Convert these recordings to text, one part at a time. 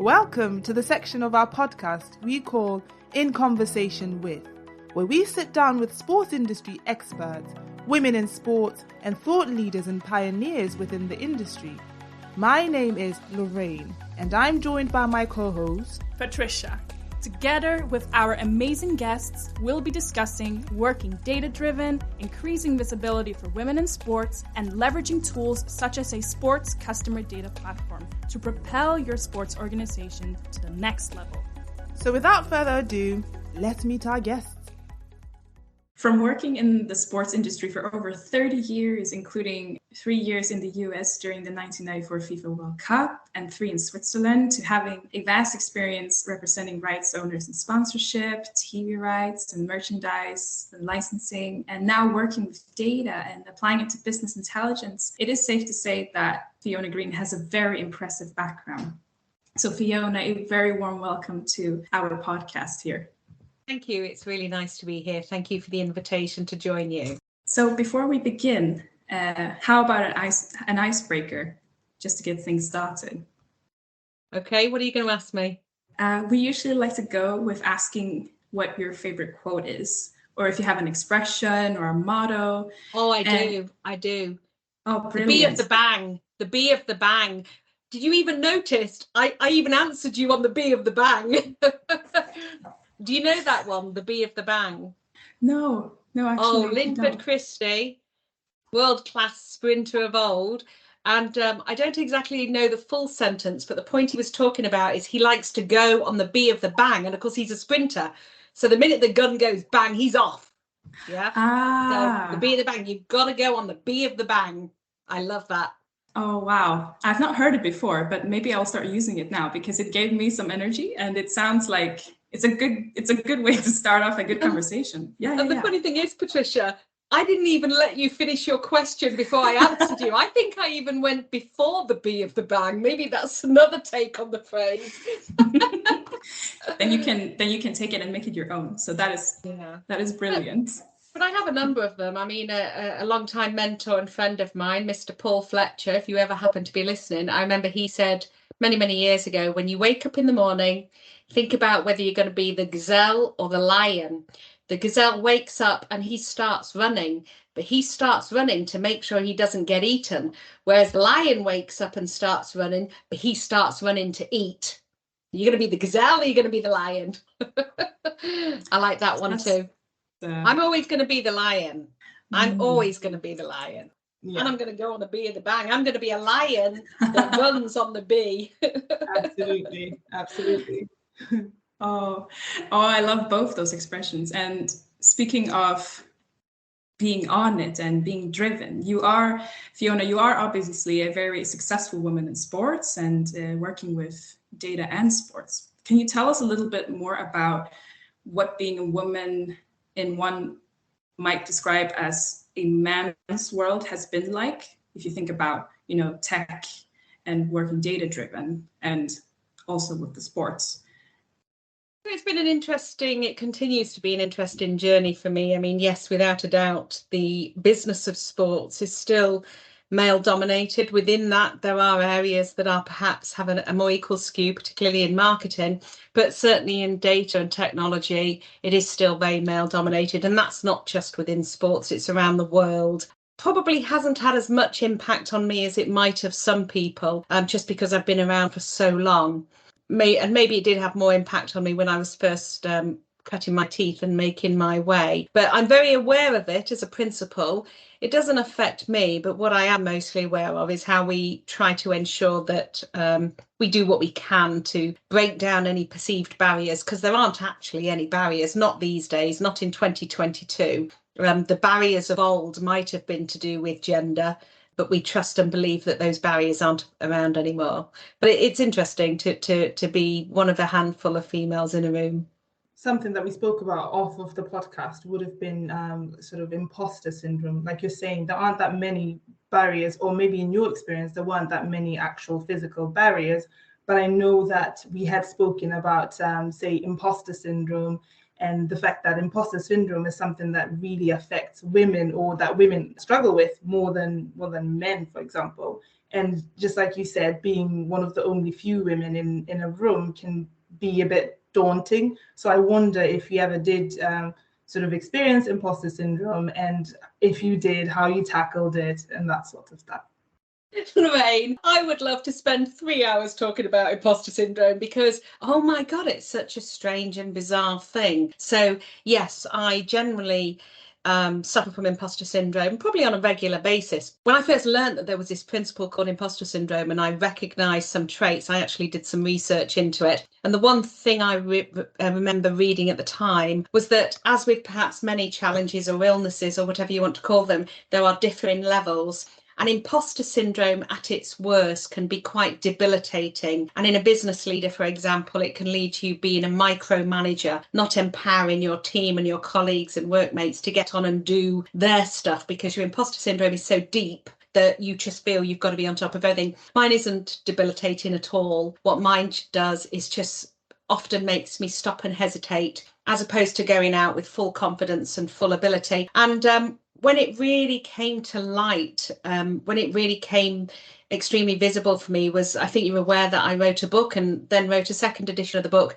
Welcome to the section of our podcast we call In Conversation With, where we sit down with sports industry experts, women in sports, and thought leaders and pioneers within the industry. My name is Lorraine, and I'm joined by my co-host, Patricia. Together with our amazing guests, we'll be discussing working data-driven, increasing visibility for women in sports, and leveraging tools such as a sports customer data platform to propel your sports organization to the next level. So without further ado, let's meet our guests. From working in the sports industry for over 30 years, including 3 years in the US during the 1994 FIFA World Cup and 3 in Switzerland, to having a vast experience representing rights owners in sponsorship, TV rights and merchandise and licensing, and now working with data and applying it to business intelligence, it is safe to say that Fiona Green has a very impressive background. So Fiona, a very warm welcome to our podcast here. Thank you. It's really nice to be here. Thank you for the invitation to join you. So before we begin, how about an icebreaker, just to get things started? Okay, what are you going to ask me? We usually like to go with asking what your favorite quote is, or if you have an expression or a motto. Oh, I do. Oh, brilliant. The B of the bang. The B of the bang. Did you even notice? I even answered you on the B of the bang. Do you know that one, the B of the bang? No, actually. Oh, Linford Christie, world-class sprinter of old. And I don't exactly know the full sentence, but the point he was talking about is he likes to go on the B of the bang. And of course, he's a sprinter. So the minute the gun goes bang, he's off. Yeah. So the B of the bang, you've got to go on the B of the bang. I love that. Oh, wow. I've not heard it before, but maybe I'll start using it now because it gave me some energy and it sounds like it's a good way to start off a good conversation. And the funny thing is, Patricia, I didn't even let you finish your question before I answered you. I think I even went before the B of the bang. Maybe that's another take on the phrase. Then you can take it and make it your own. So that is brilliant. But I have a number of them. I mean, a long-time mentor and friend of mine, Mr. Paul Fletcher, if you ever happen to be listening, I remember he said many, many years ago, when you wake up in the morning, think about whether you're going to be the gazelle or the lion. The gazelle wakes up and he starts running, but he starts running to make sure he doesn't get eaten. Whereas the lion wakes up and starts running, but he starts running to eat. You're going to be the gazelle or you're going to be the lion? I like that one too. I'm always going to be the lion. I'm always going to be the lion. Yeah. And I'm going to go on the B of the bang. I'm going to be a lion that runs on the B. Absolutely. Oh, I love both those expressions. And speaking of being on it and being driven, Fiona, you are obviously a very successful woman in sports and working with data and sports. Can you tell us a little bit more about what being a woman in one might describe as a man's world has been like, if you think about, tech and working data driven and also with the sports? It continues to be an interesting journey for me. I mean, yes, without a doubt, the business of sports is still male dominated. Within that, there are areas that are perhaps have a more equal skew, particularly in marketing, but certainly in data and technology, it is still very male dominated. And that's not just within sports, it's around the world. Probably hasn't had as much impact on me as it might have some people, just because I've been around for so long. And maybe it did have more impact on me when I was first cutting my teeth and making my way. But I'm very aware of it as a principle. It doesn't affect me, but what I am mostly aware of is how we try to ensure that we do what we can to break down any perceived barriers, because there aren't actually any barriers, not these days, not in 2022. The barriers of old might have been to do with gender, but we trust and believe that those barriers aren't around anymore. But it's interesting to be one of a handful of females in a room. Something that we spoke about off of the podcast would have been sort of imposter syndrome. Like you're saying, there aren't that many barriers, or maybe in your experience, there weren't that many actual physical barriers. But I know that we had spoken about, say, imposter syndrome, and the fact that imposter syndrome is something that really affects women, or that women struggle with more than men, for example. And just like you said, being one of the only few women in a room can be a bit daunting. So I wonder if you ever did sort of experience imposter syndrome, and if you did, how you tackled it and that sort of stuff. Lorraine, I would love to spend 3 hours talking about imposter syndrome because, oh my God, it's such a strange and bizarre thing. So yes, I generally suffer from imposter syndrome, probably on a regular basis. When I first learned that there was this principle called imposter syndrome and I recognised some traits, I actually did some research into it. And the one thing I remember reading at the time was that, as with perhaps many challenges or illnesses or whatever you want to call them, there are differing levels. And imposter syndrome at its worst can be quite debilitating. And in a business leader, for example, it can lead to you being a micromanager, not empowering your team and your colleagues and workmates to get on and do their stuff, because your imposter syndrome is so deep that you just feel you've got to be on top of everything. Mine isn't debilitating at all. What mine does is just often makes me stop and hesitate, as opposed to going out with full confidence and full ability. And when it really came to light, when it really came extremely visible for me was, I think you're aware that I wrote a book and then wrote a second edition of the book.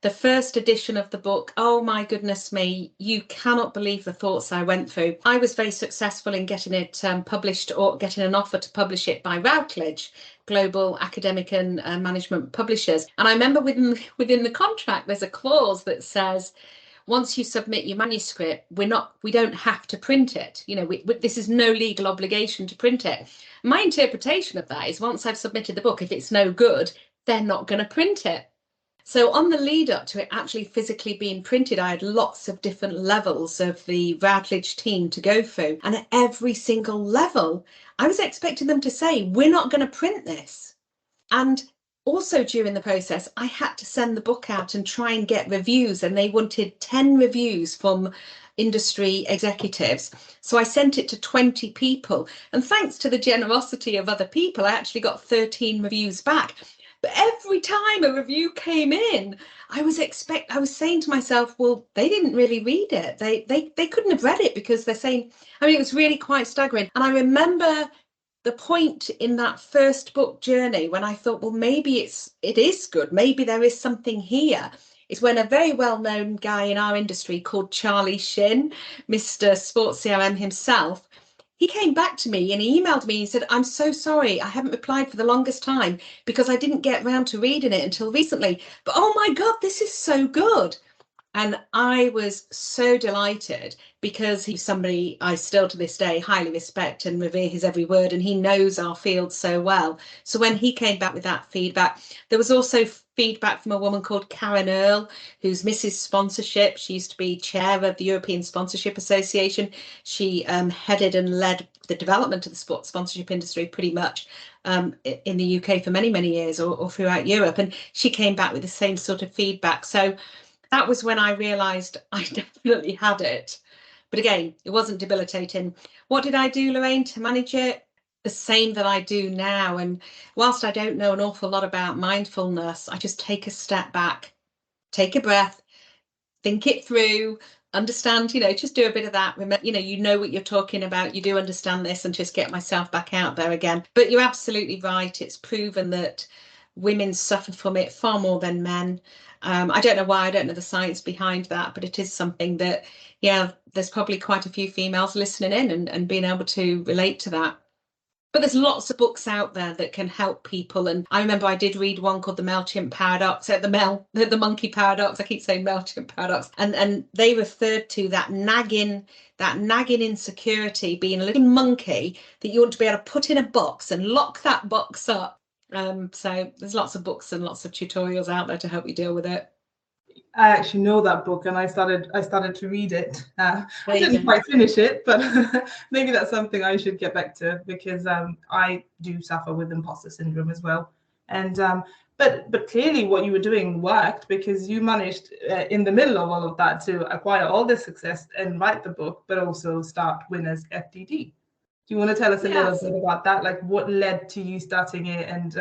The first edition of the book, oh my goodness me, you cannot believe the thoughts I went through. I was very successful in getting it published, or getting an offer to publish it by Routledge, global academic and management publishers. And I remember within the contract, there's a clause that says, once you submit your manuscript, we don't have to print it. You know, this is no legal obligation to print it. My interpretation of that is, once I've submitted the book, if it's no good, they're not going to print it. So on the lead up to it actually physically being printed, I had lots of different levels of the Routledge team to go through. And at every single level, I was expecting them to say, we're not going to print this. And also during the process, I had to send the book out and try and get reviews, and they wanted 10 reviews from industry executives. So I sent it to 20 people. And thanks to the generosity of other people, I actually got 13 reviews back. But every time a review came in, I was saying to myself, well, they didn't really read it. They couldn't have read it, because they're saying, I mean, it was really quite staggering. And I remember the point in that first book journey when I thought, well, maybe it is good. Maybe there is something here. Is when a very well-known guy in our industry called Charlie Shin, Mr. Sports CRM himself, he came back to me and he emailed me and said, I'm so sorry, I haven't replied for the longest time because I didn't get round to reading it until recently. But oh my God, this is so good. And I was so delighted, because he's somebody I still to this day highly respect and revere his every word, and he knows our field so well. So when he came back with that feedback, there was also feedback from a woman called Karen Earle, who's Mrs. Sponsorship. She used to be chair of the European Sponsorship Association. She headed and led the development of the sports sponsorship industry pretty much in the UK for many, many years, or throughout Europe. And she came back with the same sort of feedback. So that was when I realised I definitely had it. But again, it wasn't debilitating. What did I do, Lorraine, to manage it? The same that I do now. And whilst I don't know an awful lot about mindfulness, I just take a step back, take a breath, think it through, understand, just do a bit of that. Remember, you know what you're talking about. You do understand this, and just get myself back out there again. But you're absolutely right. It's proven that women suffer from it far more than men. I don't know why, I don't know the science behind that, but it is something that, there's probably quite a few females listening in and being able to relate to that. But there's lots of books out there that can help people. And I remember I did read one called The MailChimp Paradox, the Monkey Paradox. I keep saying MailChimp Paradox. And they referred to that nagging insecurity being a little monkey that you want to be able to put in a box and lock that box up. So there's lots of books and lots of tutorials out there to help you deal with it. I actually know that book, and I started to read it. I didn't quite finish it, but maybe that's something I should get back to, because I do suffer with imposter syndrome as well. And but clearly what you were doing worked, because you managed in the middle of all of that to acquire all this success and write the book, but also start Winners FDD. Do you want to tell us a little bit about that? Like, what led to you starting it, and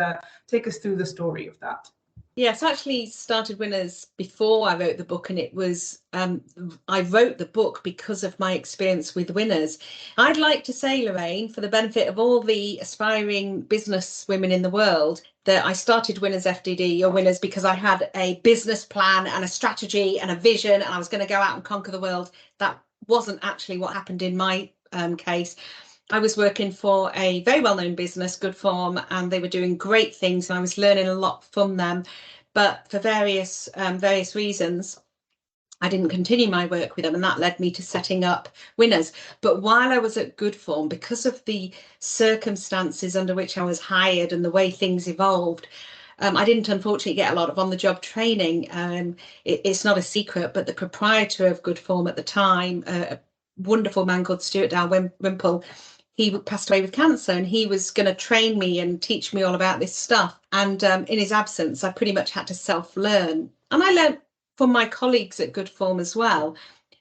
take us through the story of that? Yes, I actually started Winners before I wrote the book, and it was I wrote the book because of my experience with Winners. I'd like to say, Lorraine, for the benefit of all the aspiring business women in the world, that I started Winners FDD or Winners because I had a business plan and a strategy and a vision, and I was going to go out and conquer the world. That wasn't actually what happened in my case. I was working for a very well-known business, Good Form, and they were doing great things, and I was learning a lot from them. But for various reasons, I didn't continue my work with them, and that led me to setting up Winners. But while I was at Good Form, because of the circumstances under which I was hired and the way things evolved, I didn't unfortunately get a lot of on-the-job training. It's not a secret, but the proprietor of Good Form at the time, a wonderful man called Stuart Dalrymple, he passed away with cancer, and he was going to train me and teach me all about this stuff. And in his absence, I pretty much had to self-learn. And I learned from my colleagues at Good Form as well.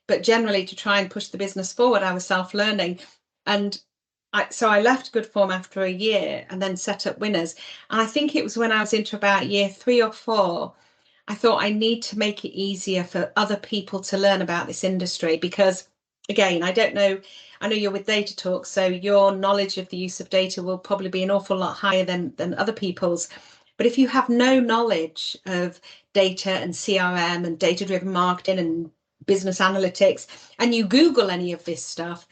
But generally, to try and push the business forward, I was self-learning. And so I left Good Form after a year and then set up Winners. And I think it was when I was into about year 3 or 4, I thought I need to make it easier for other people to learn about this industry, because again, I know you're with Data Talk, so your knowledge of the use of data will probably be an awful lot higher than other people's. But if you have no knowledge of data and CRM and data-driven marketing and business analytics, and you Google any of this stuff,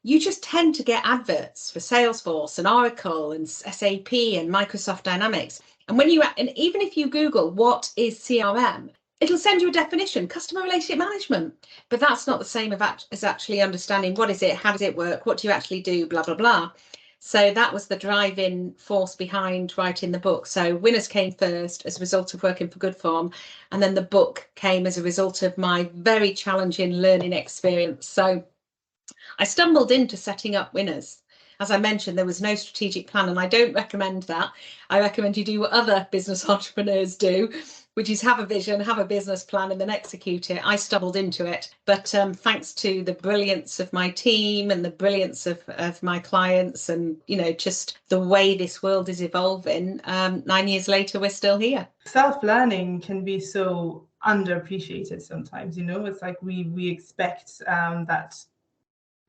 you just tend to get adverts for Salesforce and Oracle and SAP and Microsoft Dynamics. And even if you Google what is CRM, it'll send you a definition, customer relationship management. But that's not the same as actually understanding what is it, how does it work, what do you actually do, blah, blah, blah. So that was the driving force behind writing the book. So Winners came first as a result of working for Good Form, and then the book came as a result of my very challenging learning experience. So I stumbled into setting up Winners. As I mentioned, there was no strategic plan, and I don't recommend that. I recommend you do what other business entrepreneurs do, which is have a vision, have a business plan, and then execute it. I stumbled into it, but thanks to the brilliance of my team and the brilliance of my clients, and just the way this world is evolving, 9 years later, we're still here. Self-learning can be so underappreciated sometimes. It's like we expect that,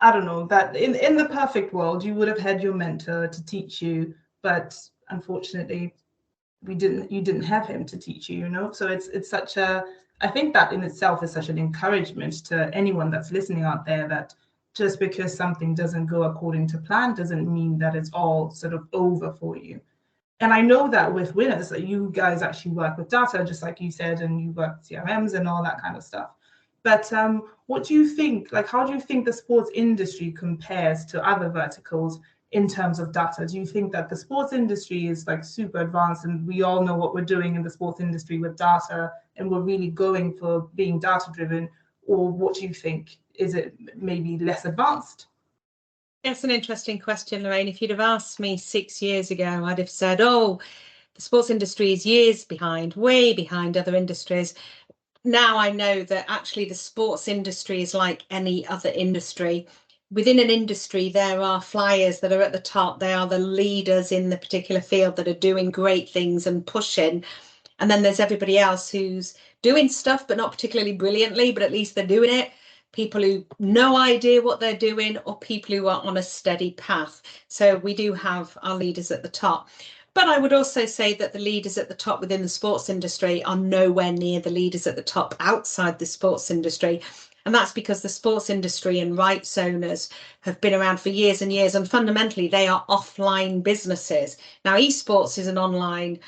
I don't know, that in the perfect world you would have had your mentor to teach you, but unfortunately you didn't have him to teach you. So it's such I think that in itself is such an encouragement to anyone that's listening out there, that just because something doesn't go according to plan doesn't mean that it's all sort of over for you. And I know that with Winners, that you guys actually work with data, just like you said, and you work with CRMs and all that kind of stuff. But what do you think, how do you think the sports industry compares to other verticals in terms of data? Do you think that the sports industry is super advanced, and we all know what we're doing in the sports industry with data, and we're really going for being data driven? Or what do you think? Is it maybe less advanced? That's an interesting question, Lorraine. If you'd have asked me 6 years ago, I'd have said, the sports industry is years behind, way behind other industries. Now I know that actually the sports industry is like any other industry. Within an industry, there are flyers that are at the top. They are the leaders in the particular field that are doing great things and pushing. And then there's everybody else who's doing stuff, but not particularly brilliantly, but at least they're doing it. People who no idea what they're doing, or people who are on a steady path. So we do have our leaders at the top. But I would also say that the leaders at the top within the sports industry are nowhere near the leaders at the top outside the sports industry. And that's because the sports industry and rights owners have been around for years and years. And fundamentally, they are offline businesses. Now, esports is an online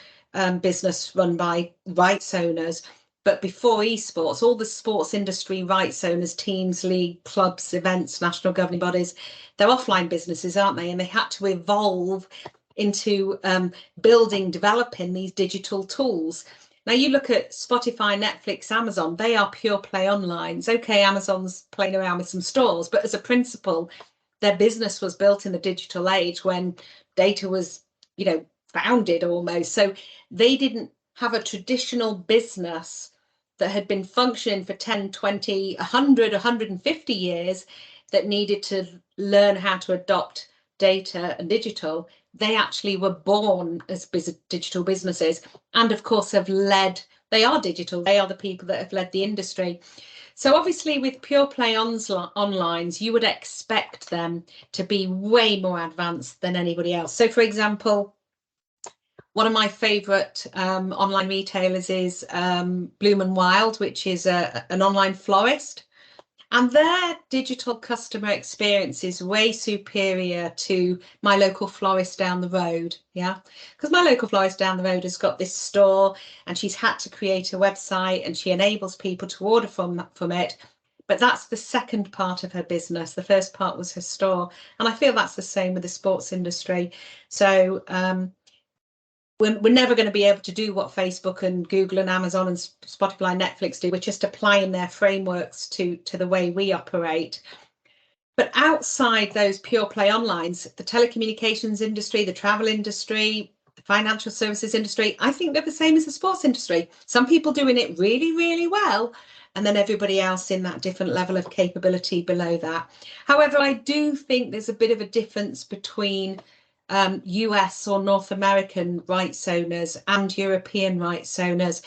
business run by rights owners. But before esports, all the sports industry rights owners, teams, league, clubs, events, national governing bodies, they're offline businesses, aren't they? And they had to evolve into developing these digital tools. Now you look at Spotify, Netflix, Amazon, they are pure play onlines. Okay, Amazon's playing around with some stores, but as a principle, their business was built in the digital age when data was, founded almost. So they didn't have a traditional business that had been functioning for 10, 20, 100, 150 years that needed to learn how to adopt data and digital. they actually were born as digital businesses, and of course they are digital. They are the people that have led the industry. So obviously with pure play onlines, you would expect them to be way more advanced than anybody else. So for example, one of my favourite online retailers is Bloom and Wild, which is an online florist. And their digital customer experience is way superior to my local florist down the road. Yeah, because my local florist down the road has got this store and she's had to create a website and she enables people to order from it. But that's the second part of her business. The first part was her store. And I feel that's the same with the sports industry. So we're never going to be able to do what Facebook and Google and Amazon and Spotify and Netflix do. We're just applying their frameworks to the way we operate. But outside those pure play onlines, the telecommunications industry, the travel industry, the financial services industry, I think they're the same as the sports industry. Some people doing it really, really well, and then everybody else in that different level of capability below that. However, I do think there's a bit of a difference between US or North American rights owners and European rights owners.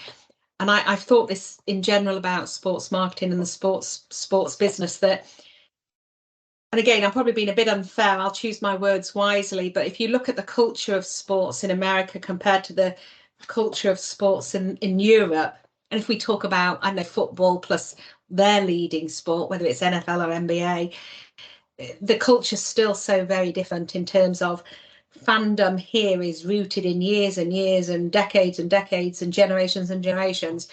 And I've thought this in general about sports marketing and the sports business, that, and again, I'm probably being a bit unfair, I'll choose my words wisely, but if you look at the culture of sports in America compared to the culture of sports in Europe, and if we talk about, I know, football plus their leading sport, whether it's NFL or NBA, the culture's still so very different in terms of fandom here is rooted in years and years and decades and generations,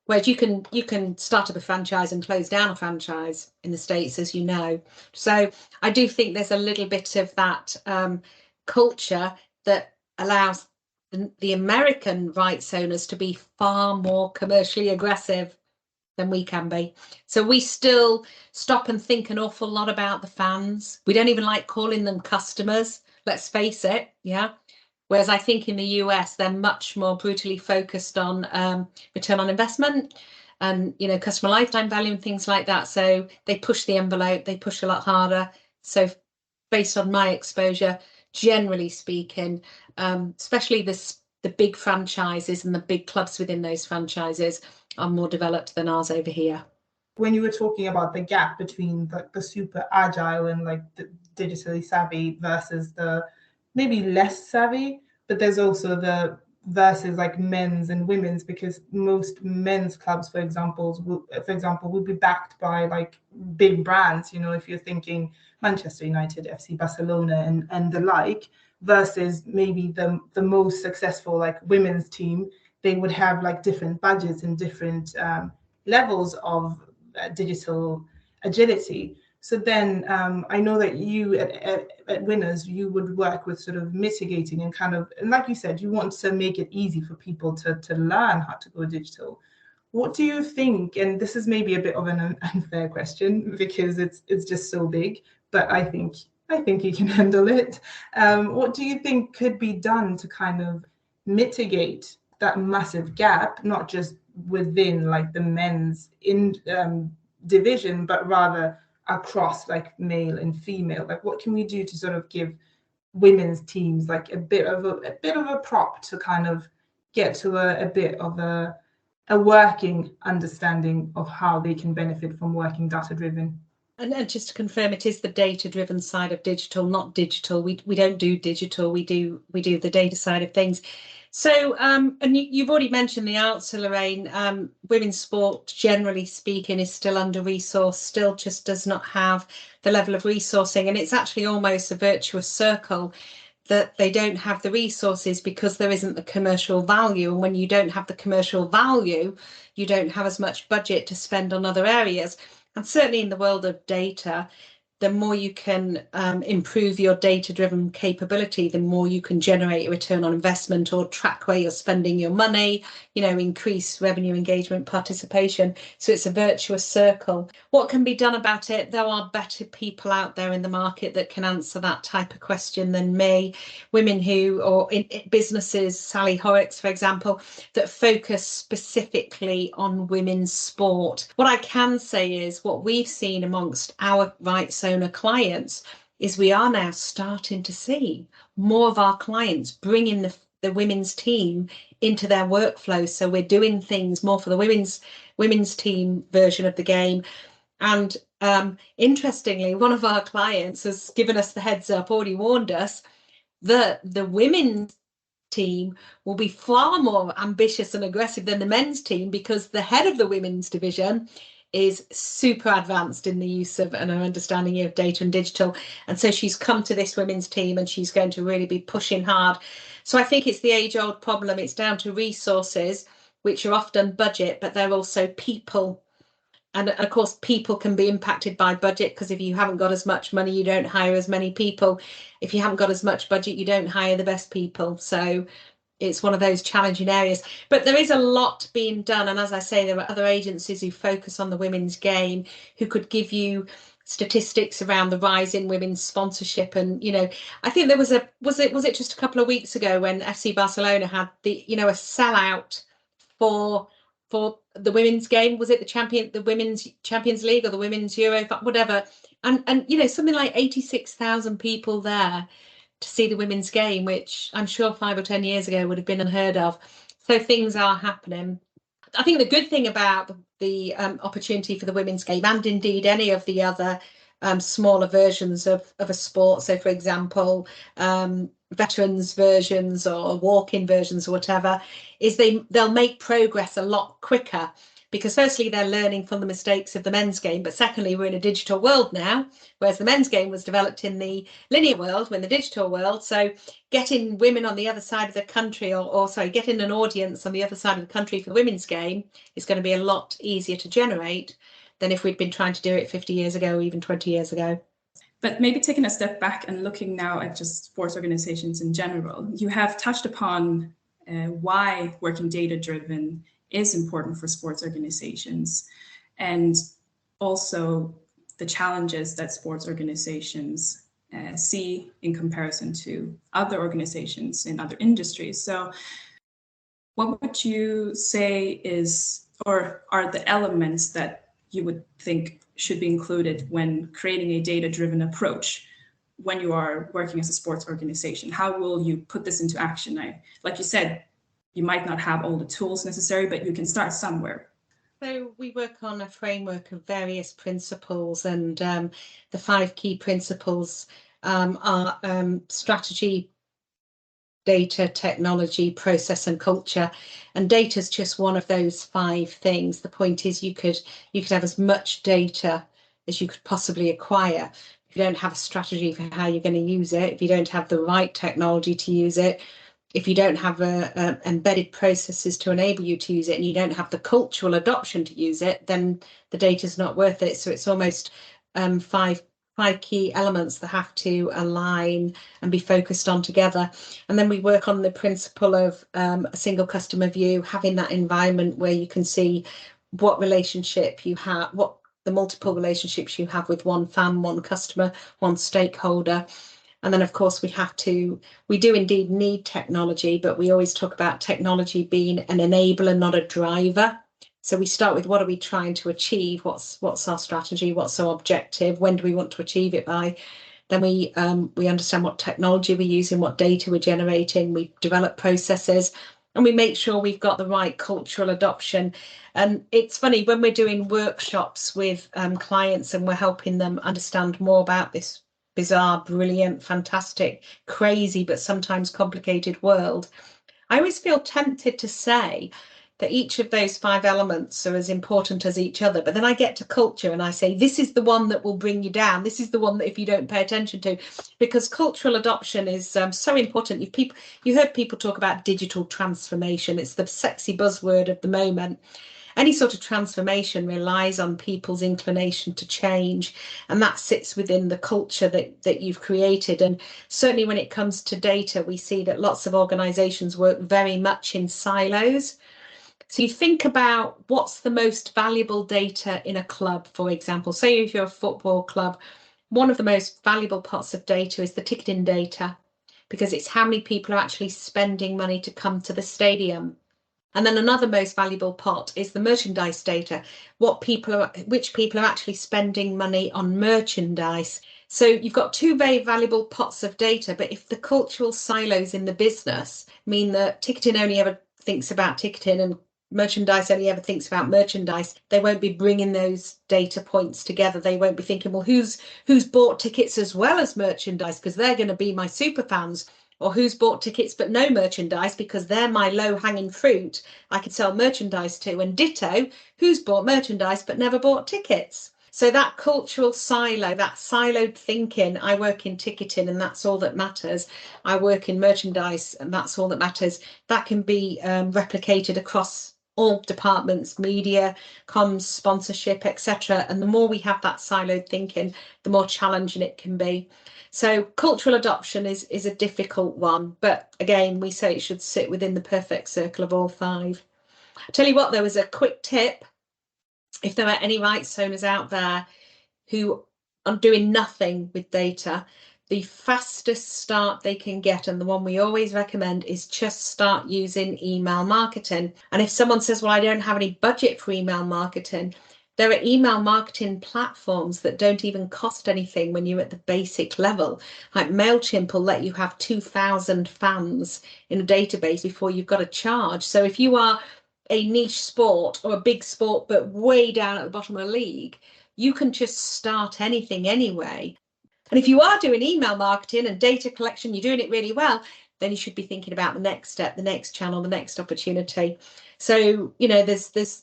whereas you can start up a franchise and close down a franchise in the States, as you know. So I do think there's a little bit of that culture that allows the American rights owners to be far more commercially aggressive than we can be. So we still stop and think an awful lot about the fans. We don't even like calling them customers, let's face it. Yeah. Whereas I think in the US, they're much more brutally focused on return on investment and, you know, customer lifetime value and things like that. So they push the envelope, they push a lot harder. So based on my exposure, generally speaking, especially the big franchises and the big clubs within those franchises are more developed than ours over here. When you were talking about the gap between the super agile and like the digitally savvy versus the maybe less savvy, but there's also the versus like men's and women's, because most men's clubs, for example, will be backed by like big brands. You know, if you're thinking Manchester United, FC Barcelona, and the like, versus maybe the most successful like women's team, they would have like different budgets and different levels of digital agility. So then I know that you at Winners, you would work with sort of mitigating and kind of, and like you said, you want to make it easy for people to learn how to go digital. What do you think, and this is maybe a bit of an unfair question because it's just so big, but I think you can handle it. What do you think could be done to kind of mitigate that massive gap, not just within like the men's division, but rather across like male and female? Like, what can we do to sort of give women's teams like a bit of a prop to kind of get to a bit of a working understanding of how they can benefit from working data driven? And just to confirm, it is the data-driven side of digital, not digital. We don't do digital. We do the data side of things. So, and you've already mentioned the answer, Lorraine. Women's sport, generally speaking, is still under-resourced, still just does not have the level of resourcing. And it's actually almost a virtuous circle that they don't have the resources because there isn't the commercial value. And when you don't have the commercial value, you don't have as much budget to spend on other areas. And certainly in the world of data, the more you can improve your data-driven capability, the more you can generate a return on investment or track where you're spending your money, you know, increase revenue, engagement, participation. So it's a virtuous circle. What can be done about it? There are better people out there in the market that can answer that type of question than me. Women who, or in businesses, Sally Horrocks, for example, that focus specifically on women's sport. What I can say is what we've seen amongst our rights owner clients is we are now starting to see more of our clients bringing the women's team into their workflow. So we're doing things more for the women's team version of the game. And interestingly, one of our clients has given us the heads up, already warned us, that the women's team will be far more ambitious and aggressive than the men's team, because the head of the women's division is super advanced in the use of and her understanding of data and digital. And so she's come to this women's team and she's going to really be pushing hard. So I think it's the age-old problem. It's down to resources, which are often budget, but they're also people. And of course, people can be impacted by budget, because if you haven't got as much money, you don't hire as many people. If you haven't got as much budget, you don't hire the best people. So it's one of those challenging areas. But there is a lot being done. And as I say, there are other agencies who focus on the women's game, who could give you statistics around the rise in women's sponsorship. And, you know, I think there was it just a couple of weeks ago when FC Barcelona had a sellout for the women's game. Was it the women's Champions League or the women's Euro, whatever? And you know, something like 86,000 people there to see the women's game, which I'm sure 5 or 10 years ago would have been unheard of. So things are happening. I think the good thing about the opportunity for the women's game, and indeed any of the other smaller versions of a sport, so for example, veterans versions or walk-in versions or whatever, is they'll make progress a lot quicker, because firstly they're learning from the mistakes of the men's game, but secondly we're in a digital world now, whereas the men's game was developed in the linear world, we're in the digital world. So getting women on the other side of the country, or getting an audience on the other side of the country for the women's game is going to be a lot easier to generate than if we'd been trying to do it 50 years ago or even 20 years ago. But maybe taking a step back and looking now at just sports organizations in general, you have touched upon why working data-driven is important for sports organizations, and also the challenges that sports organizations see in comparison to other organizations in other industries. So what would you say is, or are the elements that you would think should be included when creating a data-driven approach when you are working as a sports organization? How will you put this into action? Like you said, you might not have all the tools necessary, but you can start somewhere. So we work on a framework of various principles, and the 5 key principles are strategy, data, technology, process, and culture. And data is just one of those 5 things. The point is you could have as much data as you could possibly acquire. If you don't have a strategy for how you're going to use it, if you don't have the right technology to use it, if you don't have embedded processes to enable you to use it, and you don't have the cultural adoption to use it, then the data is not worth it. So it's almost 5 key elements that have to align and be focused on together. And then we work on the principle of a single customer view, having that environment where you can see what relationship you have, what the multiple relationships you have with one fan, one customer, one stakeholder. And then, of course, we do indeed need technology, but we always talk about technology being an enabler, not a driver. So we start with, what are we trying to achieve? What's our strategy? What's our objective? When do we want to achieve it by? Then we understand what technology we're using, what data we're generating. We develop processes, and we make sure we've got the right cultural adoption. And it's funny, when we're doing workshops with clients and we're helping them understand more about this bizarre, brilliant, fantastic, crazy, but sometimes complicated world, I always feel tempted to say that each of those 5 elements are as important as each other. But then I get to culture and I say, this is the one that will bring you down. This is the one that if you don't pay attention to, because cultural adoption is so important. You heard people talk about digital transformation. It's the sexy buzzword of the moment. Any sort of transformation relies on people's inclination to change, and that sits within the culture that you've created. And certainly when it comes to data, we see that lots of organizations work very much in silos. So you think about what's the most valuable data in a club, for example. Say if you're a football club, one of the most valuable parts of data is the ticketing data, because it's how many people are actually spending money to come to the stadium. And then another most valuable pot is the merchandise data, which people are actually spending money on merchandise. So you've got two very valuable pots of data, but if the cultural silos in the business mean that ticketing only ever thinks about ticketing and merchandise only ever thinks about merchandise, they won't be bringing those data points together. They won't be thinking, well, who's bought tickets as well as merchandise, because they're going to be my super fans, or who's bought tickets but no merchandise because they're my low-hanging fruit I could sell merchandise to, and ditto, who's bought merchandise but never bought tickets. So that cultural silo, that siloed thinking, I work in ticketing and that's all that matters, I work in merchandise and that's all that matters, that can be replicated across all departments, media, comms, sponsorship, etc. And the more we have that siloed thinking, the more challenging it can be. So cultural adoption is a difficult one, but again, we say it should sit within the perfect circle of all five. I'll tell you what, there was a quick tip. If there are any rights owners out there who are doing nothing with data, the fastest start they can get, and the one we always recommend, is just start using email marketing. And if someone says, well, I don't have any budget for email marketing, there are email marketing platforms that don't even cost anything when you're at the basic level. Like MailChimp will let you have 2,000 fans in a database before you've got to charge. So if you are a niche sport or a big sport but way down at the bottom of the league, you can just start anything anyway. And if you are doing email marketing and data collection, you're doing it really well, then you should be thinking about the next step, the next channel, the next opportunity. So, you know, there's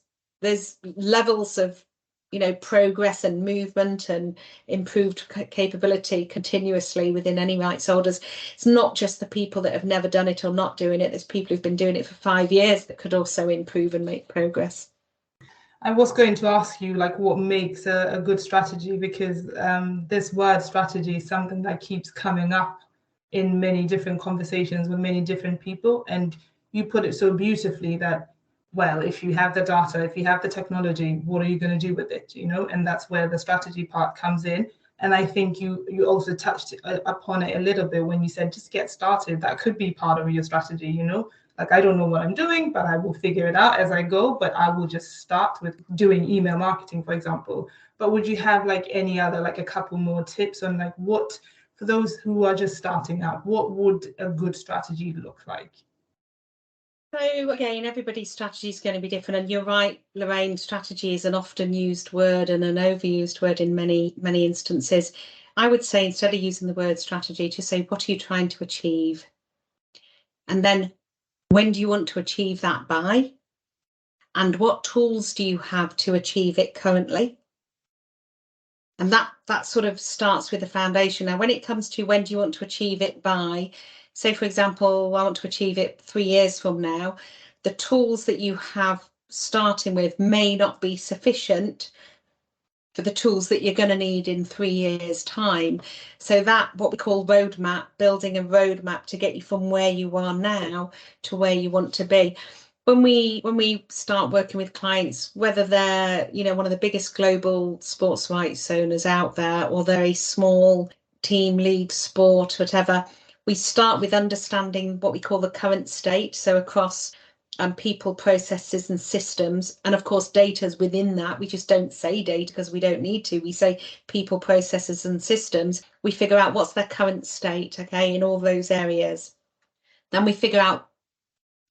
levels of, you know, progress and movement and improved capability continuously within any rights holders. It's not just the people that have never done it or not doing it. There's people who've been doing it for 5 years that could also improve and make progress. I was going to ask you, like, what makes a good strategy, because this word strategy is something that keeps coming up in many different conversations with many different people. And you put it so beautifully that, well, if you have the data, if you have the technology, what are you going to do with it? You know, and that's where the strategy part comes in. And I think you also touched upon it a little bit when you said just get started. That could be part of your strategy, you know. Like, I don't know what I'm doing, but I will figure it out as I go. But I will just start with doing email marketing, for example. But would you have like any other, like a couple more tips on like what, for those who are just starting out, what would a good strategy look like? So again, everybody's strategy is going to be different. And you're right, Lorraine, strategy is an often used word and an overused word in many, many instances. I would say, instead of using the word strategy, to say, what are you trying to achieve? And then, when do you want to achieve that by? And what tools do you have to achieve it currently? And that sort of starts with the foundation. Now, when it comes to when do you want to achieve it by, say, for example, I want to achieve it 3 years from now, the tools that you have starting with may not be sufficient for the tools that you're going to need in 3 years' time. So that, what we call roadmap, building a roadmap to get you from where you are now to where you want to be. When we start working with clients, whether they're, you know, one of the biggest global sports rights owners out there, or they're a small team, league, sport, whatever, we start with understanding what we call the current state. So across people, processes and systems, and of course data's within that. We just don't say data because we don't need to. We say people, processes and systems. We figure out what's their current state, okay, in all those areas. Then we figure out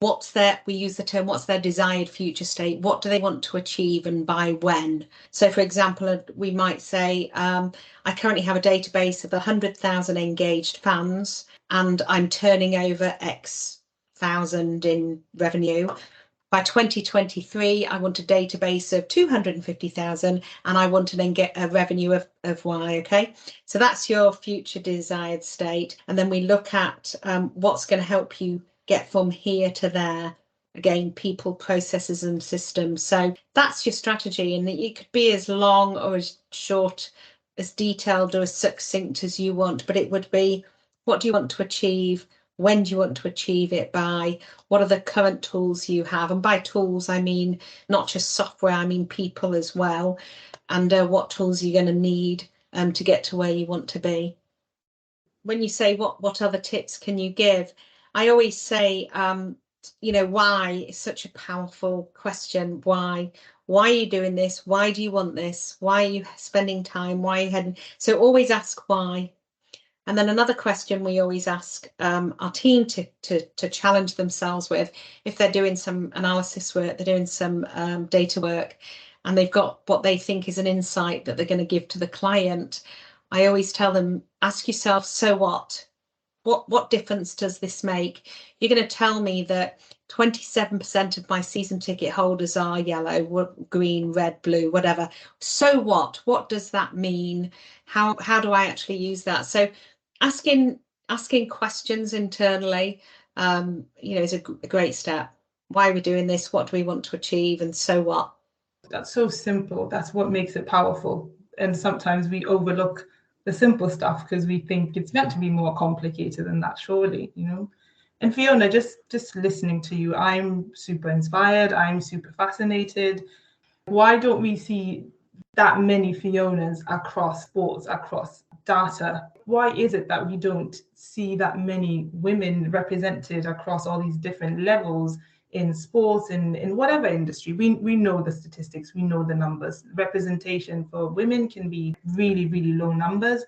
we use the term, what's their desired future state? What do they want to achieve and by when? So for example, we might say, I currently have a database of 100,000 engaged fans and I'm turning over X thousand in revenue. By 2023, I want a database of 250,000 and I want to then get a revenue of Y, okay? So that's your future desired state. And then we look at what's going to help you get from here to there. Again, people, processes and systems. So that's your strategy, and it could be as long or as short, as detailed or as succinct as you want, but it would be, what do you want to achieve? When do you want to achieve it by? What are the current tools you have? And by tools, I mean not just software, I mean people as well. And what tools you're going to need to get to where you want to be. When you say what other tips can you give? I always say why is such a powerful question. Why are you doing this? Why do you want this? Why are you spending time? Why are you heading? So always ask why. And then another question we always ask our team to challenge themselves with, if they're doing some analysis work, they're doing some data work, and they've got what they think is an insight that they're going to give to the client, I always tell them, ask yourself, so what? What difference does this make? You're going to tell me that 27% of my season ticket holders are yellow, green, red, blue, whatever. So what? What does that mean? How do I actually use that? So asking questions internally, is a great step. Why are we doing this? What do we want to achieve? And so what? That's so simple. That's what makes it powerful. And sometimes we overlook the simple stuff because we think it's meant to be more complicated than that, surely, And Fiona, just listening to you, I'm super inspired. I'm super fascinated. Why don't we see that many Fionas across sports, across data? Why is it that we don't see that many women represented across all these different levels in sports, in whatever industry? We know the statistics, we know the numbers. Representation for women can be really, really low numbers.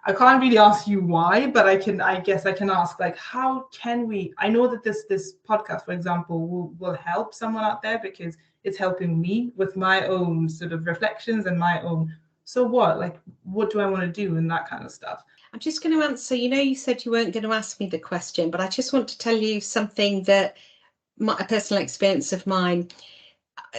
I can't really ask you why, but I guess I can ask, like, how can we? I know that this podcast, for example, will help someone out there because it's helping me with my own sort of reflections and my own, so what? Like, what do I want to do and that kind of stuff? I'm just going to answer, you said you weren't going to ask me the question, but I just want to tell you something that a personal experience of mine.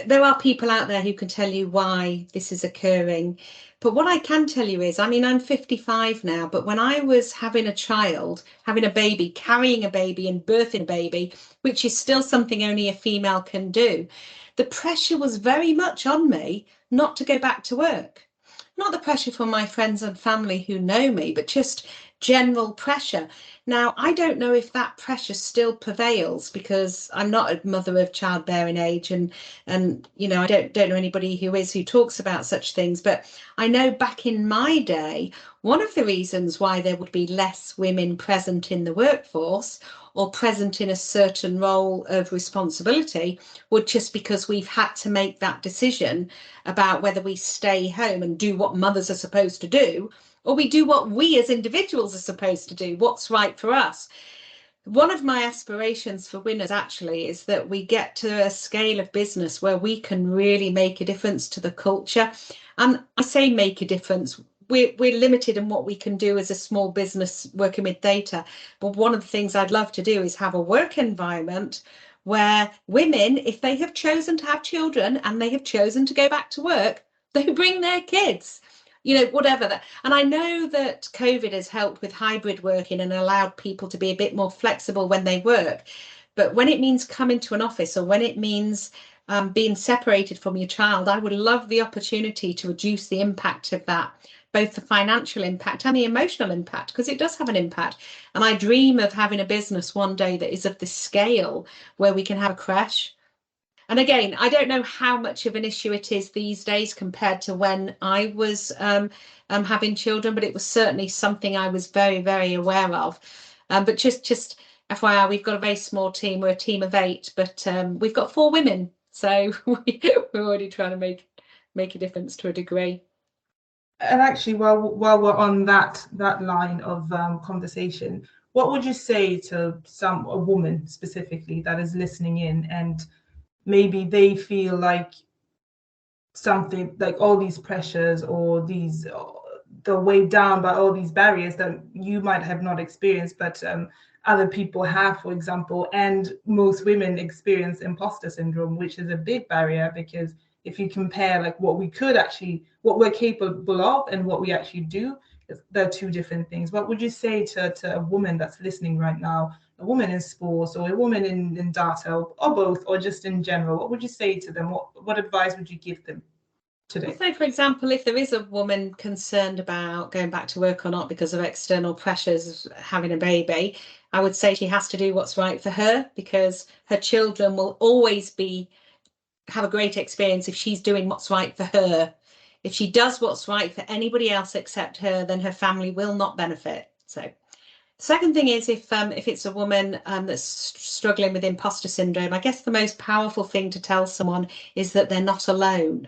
There are people out there who can tell you why this is occurring. But what I can tell you is, I'm 55 now, but when I was having a child, having a baby, carrying a baby and birthing a baby, which is still something only a female can do, the pressure was very much on me not to go back to work. Not the pressure from my friends and family who know me, but just general pressure. Now, I don't know if that pressure still prevails because I'm not a mother of childbearing age, and I don't know anybody who talks about such things. But I know back in my day, one of the reasons why there would be less women present in the workforce or present in a certain role of responsibility would just because we've had to make that decision about whether we stay home and do what mothers are supposed to do, or we do what we as individuals are supposed to do, what's right for us. One of my aspirations for Winners actually is that we get to a scale of business where we can really make a difference to the culture. And I say make a difference. We're limited in what we can do as a small business working with data. But one of the things I'd love to do is have a work environment where women, if they have chosen to have children and they have chosen to go back to work, they bring their kids, whatever that. And I know that COVID has helped with hybrid working and allowed people to be a bit more flexible when they work. But when it means coming to an office, or when it means being separated from your child, I would love the opportunity to reduce the impact of that, both the financial impact and the emotional impact, because it does have an impact. And I dream of having a business one day that is of this scale where we can have a crash. And again, I don't know how much of an issue it is these days compared to when I was having children, but it was certainly something I was very, very aware of. But just FYI, we've got a very small team. We're a team of 8, but we've got 4 women. So we're already trying to make a difference to a degree. And actually, while we're on that line of conversation, what would you say to a woman specifically that is listening in, and maybe they feel like something, like all these pressures or they're weighed down by all these barriers that you might have not experienced, but other people have, for example, and most women experience imposter syndrome, which is a big barrier, because if you compare like what we're capable of and what we actually do, they're 2 different things. What would you say to a woman that's listening right now, a woman in sports or a woman in data, or both, or just in general? What would you say to them? What advice would you give them today? So, for example, if there is a woman concerned about going back to work or not because of external pressures, having a baby, I would say she has to do what's right for her, because her children will always have a great experience if she's doing what's right for her. If she does what's right for anybody else except her, then her family will not benefit. So Second thing is if it's a woman that's struggling with imposter syndrome, I guess the most powerful thing to tell someone is that they're not alone.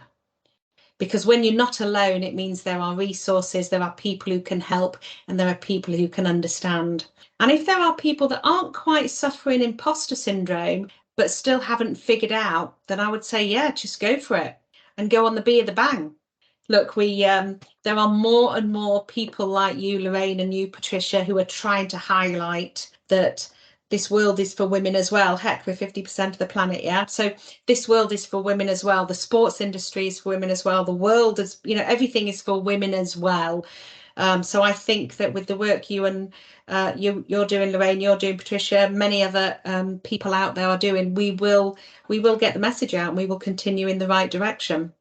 Because when you're not alone, it means there are resources, there are people who can help, and there are people who can understand. And if there are people that aren't quite suffering imposter syndrome, but still haven't figured out, then I would say, yeah, just go for it and go on the bee of the bang. Look, there are more and more people like you, Lorraine, and you, Patricia, who are trying to highlight that this world is for women as well. Heck, we're 50% of the planet, yeah? So this world is for women as well. The sports industry is for women as well. The world is, everything is for women as well. So I think that with the work you and you're doing, Lorraine, you're doing, Patricia, many other people out there are doing, we will get the message out and we will continue in the right direction.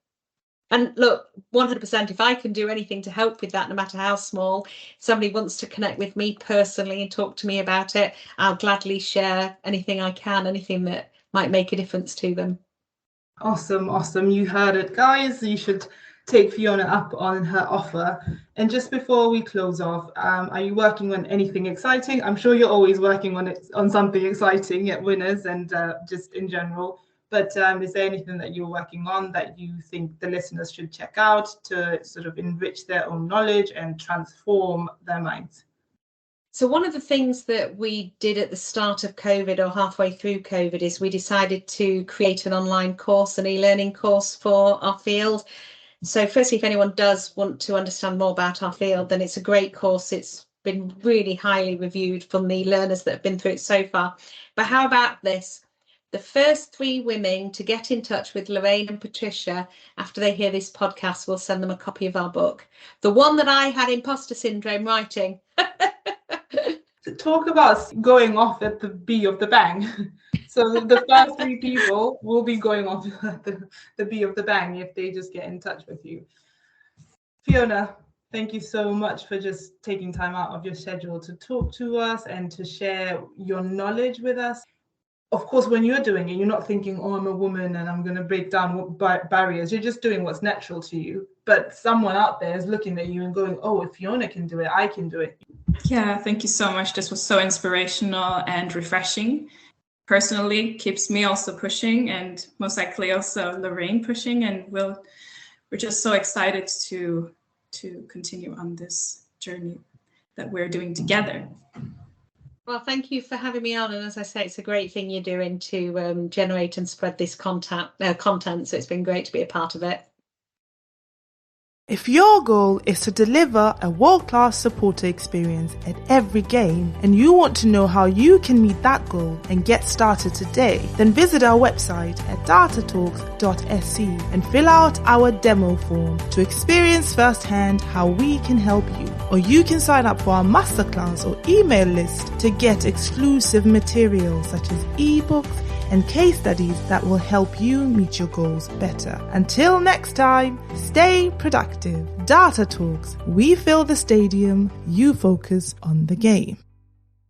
And look, 100%, if I can do anything to help with that, no matter how small, somebody wants to connect with me personally and talk to me about it, I'll gladly share anything I can, anything that might make a difference to them. Awesome. You heard it, guys. You should take Fiona up on her offer. And just before we close off, are you working on anything exciting? I'm sure you're always working on something exciting at Winners and just in general. But is there anything that you're working on that you think the listeners should check out to sort of enrich their own knowledge and transform their minds? So one of the things that we did at the start of COVID or halfway through COVID is we decided to create an online course, an e-learning course for our field. So firstly, if anyone does want to understand more about our field, then it's a great course. It's been really highly reviewed from the learners that have been through it so far. But how about this? The first 3 women to get in touch with Lorraine and Patricia after they hear this podcast, we'll send them a copy of our book. The one that I had imposter syndrome writing. Talk about going off at the bee of the bang. So the first 3 people will be going off the bee of the bang if they just get in touch with you. Fiona, thank you so much for just taking time out of your schedule to talk to us and to share your knowledge with us. Of course, when you're doing it, you're not thinking, oh, I'm a woman and I'm going to break down barriers. You're just doing what's natural to you. But someone out there is looking at you and going, oh, if Fiona can do it, I can do it. Yeah, thank you so much. This was so inspirational and refreshing. Personally, keeps me also pushing and most likely also Lorraine pushing. And we're just so excited to continue on this journey that we're doing together. Well, thank you for having me on. And as I say, it's a great thing you're doing to generate and spread this content. So it's been great to be a part of it. If your goal is to deliver a world-class supporter experience at every game and you want to know how you can meet that goal and get started today, then visit our website at datatalks.sc and fill out our demo form to experience firsthand how we can help you. Or you can sign up for our masterclass or email list to get exclusive materials such as ebooks and case studies that will help you meet your goals better. Until next time, stay productive. Data Talks. We fill the stadium, you focus on the game.